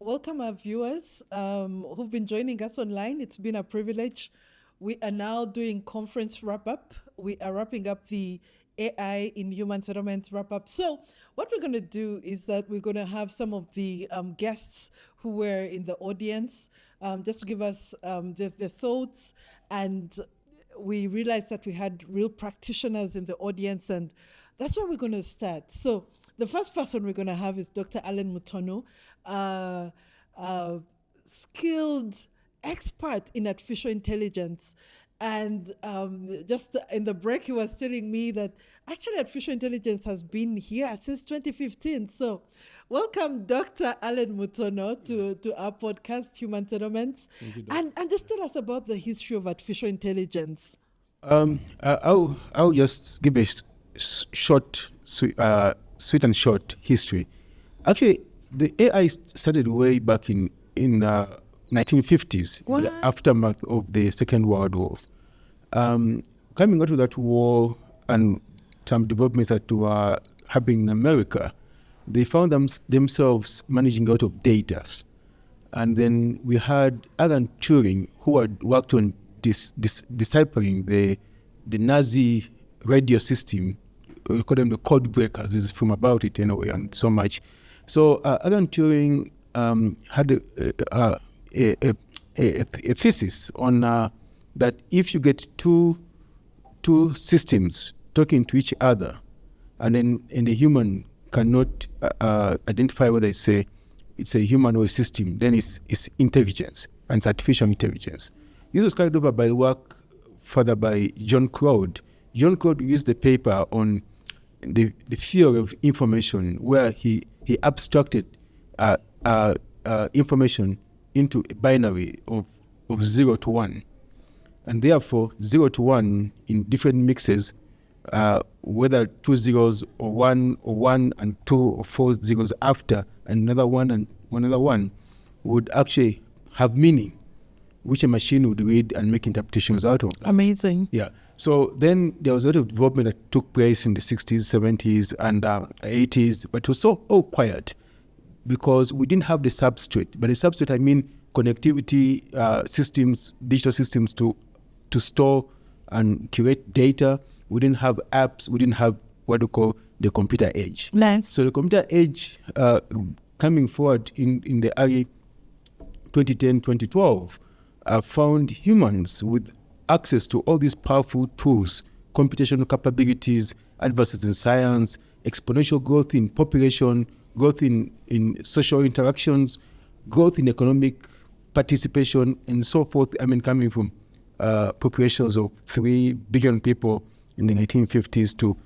welcome our viewers who've been joining us online. It's been a privilege. We are now doing conference wrap-up. We are wrapping up the AI in Human Settlements wrap-up. So what we're going to do is that we're going to have some of the guests who were in the audience just to give us their thoughts. And we realized that we had real practitioners in the audience, and that's where we're going to start. So the first person we're going to have is Dr. Allen Mutono, skilled expert in artificial intelligence. And just in the break, he was telling me that actually artificial intelligence has been here since 2015. So welcome, Dr. Allen Mutono, to our podcast, Human Settlements. And just tell us about the history of artificial intelligence. I'll just give a short, sweet and short history. Actually, the AI started way back in 1950s, the aftermath of the Second World War. Coming out of that war and some developments that were happening in America, they found themselves managing out of data. And then we had Alan Turing, who had worked on deciphering the Nazi radio system. We call them the code breakers. Is from about it anyway, and so much. So Alan Turing had a thesis on that if you get two systems talking to each other, and the human cannot identify whether it's a human or a system, then it's intelligence, and it's artificial intelligence. This was carried over by work further by John Claude. John Claude used the paper on the theory of information, where he abstracted information into a binary of 0 to 1. And therefore, 0 to 1 in different mixes, whether 2 zeros or 1 and 2 or 4 zeros after another 1 and another 1, would actually have meaning, which a machine would read and make interpretations out of. Amazing. Yeah. So then there was a lot of development that took place in the 60s, 70s, and 80s, but it was so all quiet because we didn't have the substrate. By the substrate, I mean connectivity systems, digital systems to store and curate data. We didn't have apps. We didn't have what we call the computer age. Nice. So the computer age coming forward in the early 2010, 2012, found humans with access to all these powerful tools, computational capabilities, advances in science, exponential growth in population, growth in social interactions, growth in economic participation, and so forth. I mean, coming from populations of 3 billion people in the 1950s to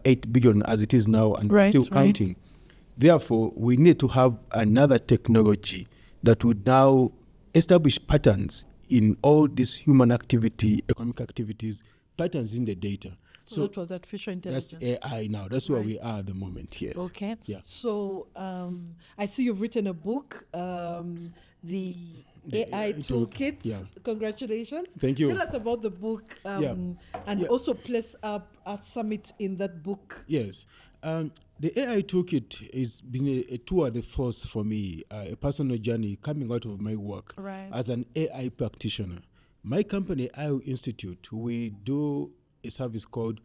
8 billion as it is now, and still counting. Therefore, we need to have another technology that would now establish patterns in all this human activity, economic activities, patterns in the data. So that was artificial intelligence. That's AI now. That's where we are at the moment, yes. Okay. Yeah. So I see you've written a book, the AI Toolkit. Yeah. Congratulations. Thank you. Tell us about the book and also place up a summit in that book. Yes. The AI Toolkit has been a tour de force for me, a personal journey coming out of my work as an AI practitioner. My company, IO Institute, we do a service called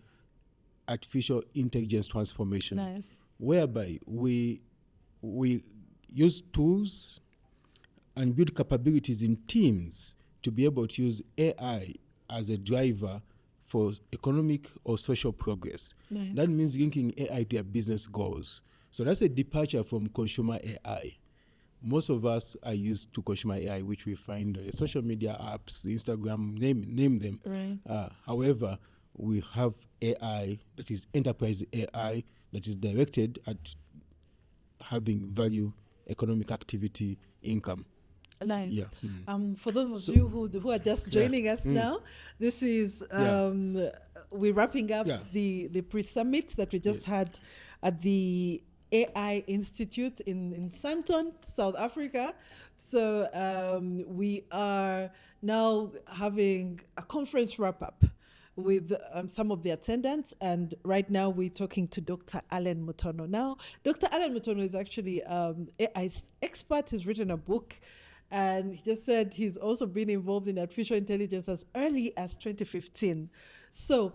Artificial Intelligence Transformation, whereby we use tools and build capabilities in teams to be able to use AI as a driver for economic or social progress. That means linking AI to their business goals. So that's a departure from consumer AI. Most of us are used to consumer AI, which we find social media apps, Instagram, name them. However, we have AI that is enterprise AI that is directed at having value, economic activity, income. Nice. Yeah. For those of you who are just joining us now, this is we're wrapping up the pre-summit that we just had at the AI Institute in Sandton, South Africa. So we are now having a conference wrap-up with some of the attendants. And right now we're talking to Dr. Allen Mutono. Now, Dr. Allen Mutono is actually AI expert. He's written a book, and he just said he's also been involved in artificial intelligence as early as 2015. So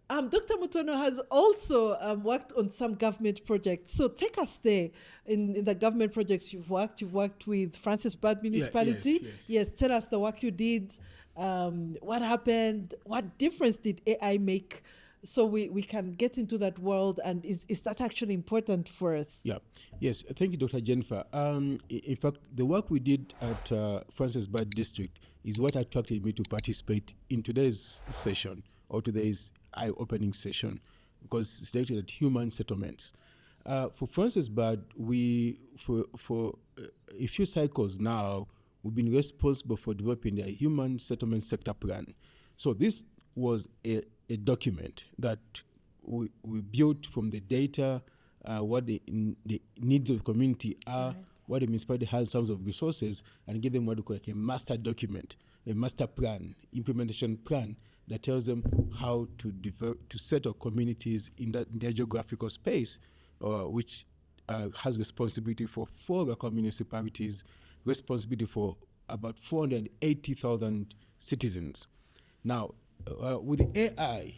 Dr. Mutono has also worked on some government projects. So take us there in the government projects you've worked. You've worked with Francis Bad Municipality. Yes, tell us the work you did. What happened? What difference did AI make? So we can get into that world, and is that actually important for us? Yeah. Yes. Thank you, Dr. Jennifer. In fact, the work we did at Francis Bad District is what attracted me to participate in today's session, or today's eye-opening session, because it's directed at human settlements. For Francis Bad, we for a few cycles now, we've been responsible for developing the human settlement sector plan. So this was a document that we built from the data, what the needs of the community are, right, what the municipality has in terms of resources, and give them what we call a master document, a master plan, implementation plan that tells them how to settle communities in their geographical space, which has responsibility for 4 local municipalities, responsibility for about 480,000 citizens. Now, with AI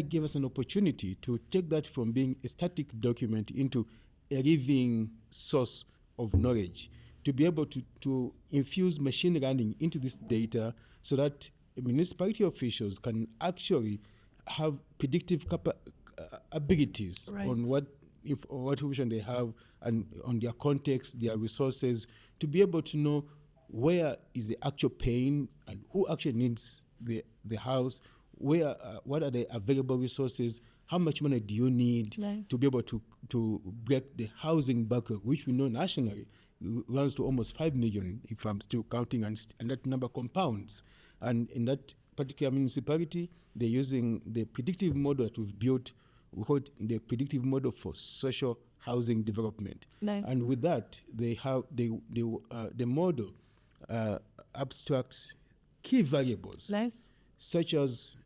gave us an opportunity to take that from being a static document into a living source of knowledge, to be able to infuse machine learning into this data so that municipality officials can actually have predictive abilities, right, on what information they have and on their context, their resources, to be able to know where is the actual pain and who actually needs the house, what are the available resources, how much money do you need, nice, to be able to break the housing backlog, which we know nationally runs to almost 5 million, if I'm still counting, and that number compounds. And in that particular municipality, they're using the predictive model that we've built, we call it the predictive model for social housing development. Nice. And with that, they have the model abstracts key variables, nice, such as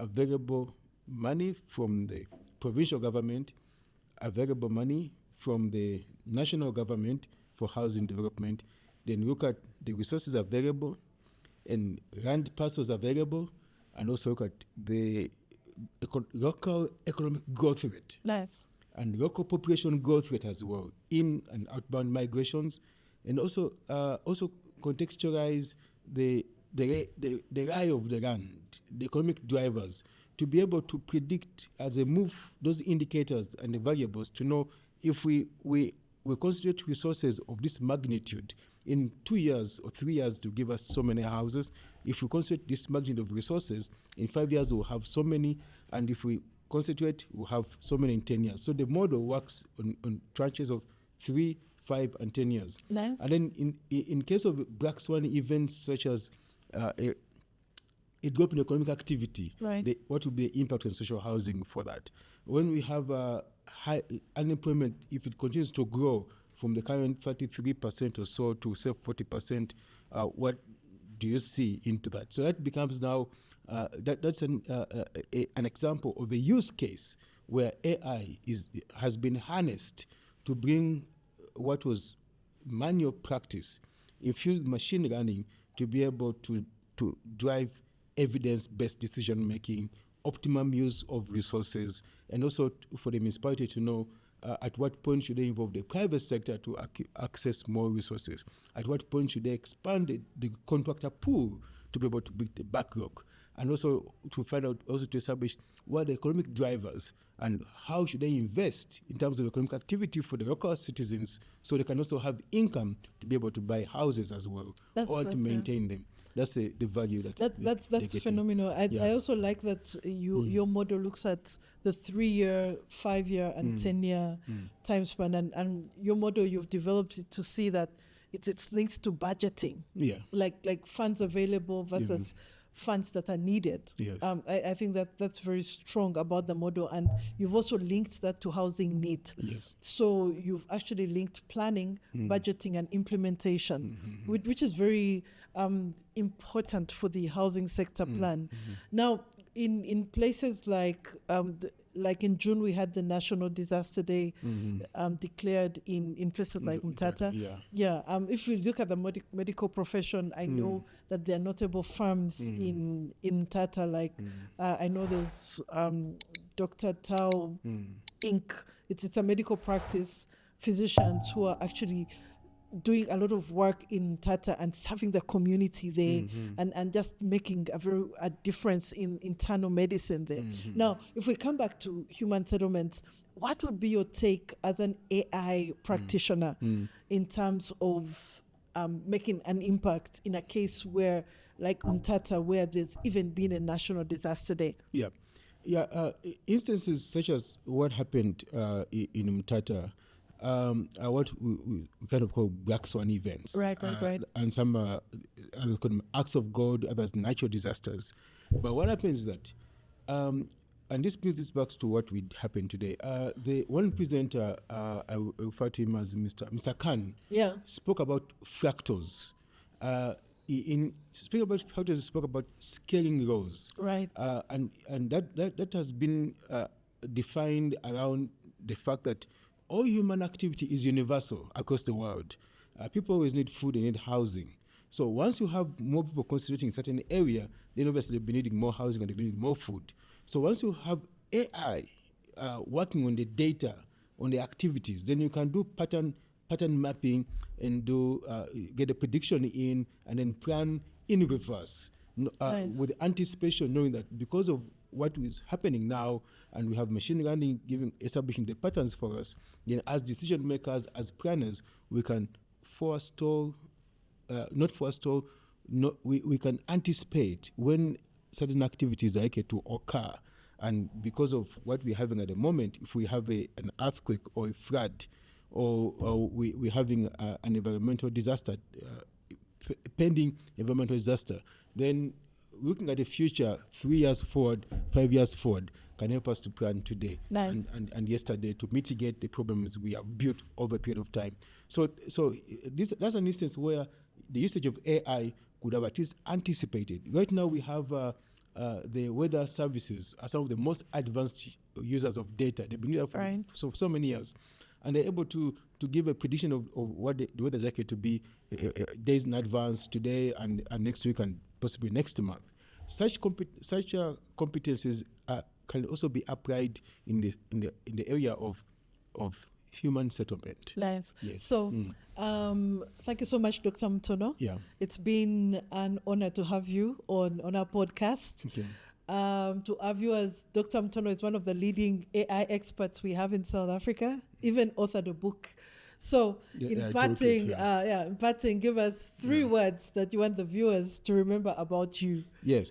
available money from the provincial government, available money from the national government for housing development. Then look at the resources available and land parcels available, and also look at the local economic growth rate. Nice. And local population growth rate as well, in and outbound migrations, and also contextualize the lie of the land, the economic drivers, to be able to predict as they move those indicators and the variables to know if we concentrate resources of this magnitude in 2 years or 3 years to give us so many houses. If we concentrate this magnitude of resources, in 5 years we'll have so many, and if we concentrate, we'll have so many in 10 years. So the model works on tranches of 3, 5, and 10 years. Nice. And then in case of black swan events such as a drop in economic activity, right, what will be the impact on social housing for that? When we have high unemployment, if it continues to grow from the current 33% or so to say 40%, what do you see into that? So that becomes now that's an example of a use case where AI has been harnessed to bring what was manual practice, infuse machine learning to be able to drive evidence-based decision-making, optimum use of resources, and also for the municipality to know at what point should they involve the private sector to access more resources? At what point should they expand the contractor pool to be able to break the backlog? And also to find out, also to establish what are the economic drivers and how should they invest in terms of economic activity for the local citizens so they can also have income to be able to buy houses as well, or to maintain them. That's the value that's phenomenal. I also like that your model looks at the 3-year, 5-year, and 10-year time span, and your model, you've developed it to see that it's linked to budgeting. Yeah. Like funds available versus funds that are needed. Yes. I think that's very strong about the model, and you've also linked that to housing need. Yes. So you've actually linked planning, budgeting, and implementation, which is very important for the housing sector plan. Now, in places like in June, we had the National Disaster Day declared in places like Mthatha. If you look at the medical profession, I know that there are notable firms in Mthatha. Like I know there's Dr. Tao Inc. It's a medical practice, physicians who are actually doing a lot of work in Mthatha and serving the community there and just making a difference in internal medicine there. Now, if we come back to human settlements, what would be your take as an AI practitioner in terms of making an impact in a case where, like Mthatha, where there's even been a national disaster day? Instances such as what happened in Mthatha are what we kind of call black swan events. Right. And some acts of God, others natural disasters. But what happens is that, and this brings this back to what would happen today. The one presenter, I refer to him as Mr. Khan, spoke about fractals. In speaking about fractals, he spoke about scaling laws. Right. And that has been defined around the fact that all human activity is universal across the world. People always need food, they need housing. So once you have more people concentrating in a certain area, then obviously they'll be needing more housing and they'll be needing more food. So once you have AI working on the data, on the activities, then you can do pattern mapping and do get a prediction in and then plan in reverse with anticipation, knowing that because of what is happening now, and we have machine learning establishing the patterns for us, then as decision makers, as planners, we can we can anticipate when certain activities are likely to occur. And because of what we're having at the moment, if we have an earthquake or a flood, or we're having an environmental disaster, pending environmental disaster, then looking at the future 3 years forward, 5 years forward, can help us to plan today and yesterday to mitigate the problems we have built over a period of time. So that's an instance where the usage of AI could have at least anticipated. Right now we have the weather services are some of the most advanced users of data. They've been there for so many years. And they're able to give a prediction of what the weather is likely to be days in advance, today and next week and possibly next month. Such competencies can also be applied in the area of human settlement. Nice. Yes. So thank you so much, Dr. Mtono. Yeah. It's been an honor to have you on our podcast. Okay. To our viewers, Dr. Mtono is one of the leading AI experts we have in South Africa, even authored a book. So in parting, give us three words that you want the viewers to remember about you. Yes.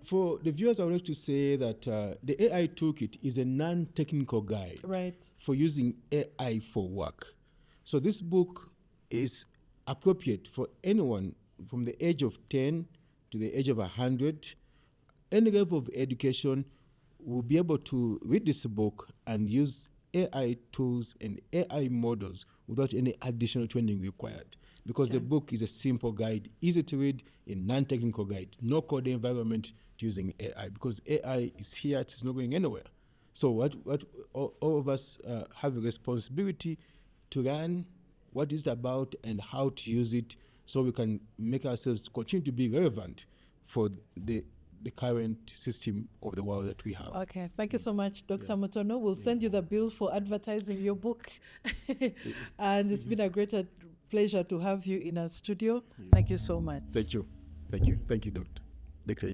For the viewers, I would like to say that the AI Toolkit is a non-technical guide for using AI for work. So this book is appropriate for anyone from the age of 10 to the age of 100. Any level of education will be able to read this book and use AI tools and AI models without any additional training required. Because the book is a simple guide, easy to read, a non-technical guide, no code environment to using AI, because AI is here, it's not going anywhere. So what all of us have a responsibility to learn what it's about and how to use it, so we can make ourselves continue to be relevant for the current system of the world that we have. Okay, thank you so much, Dr. Mtono. We'll send you the bill for advertising your book. And it's been a great pleasure to have you in our studio. Thank you so much. Thank you, Doctor.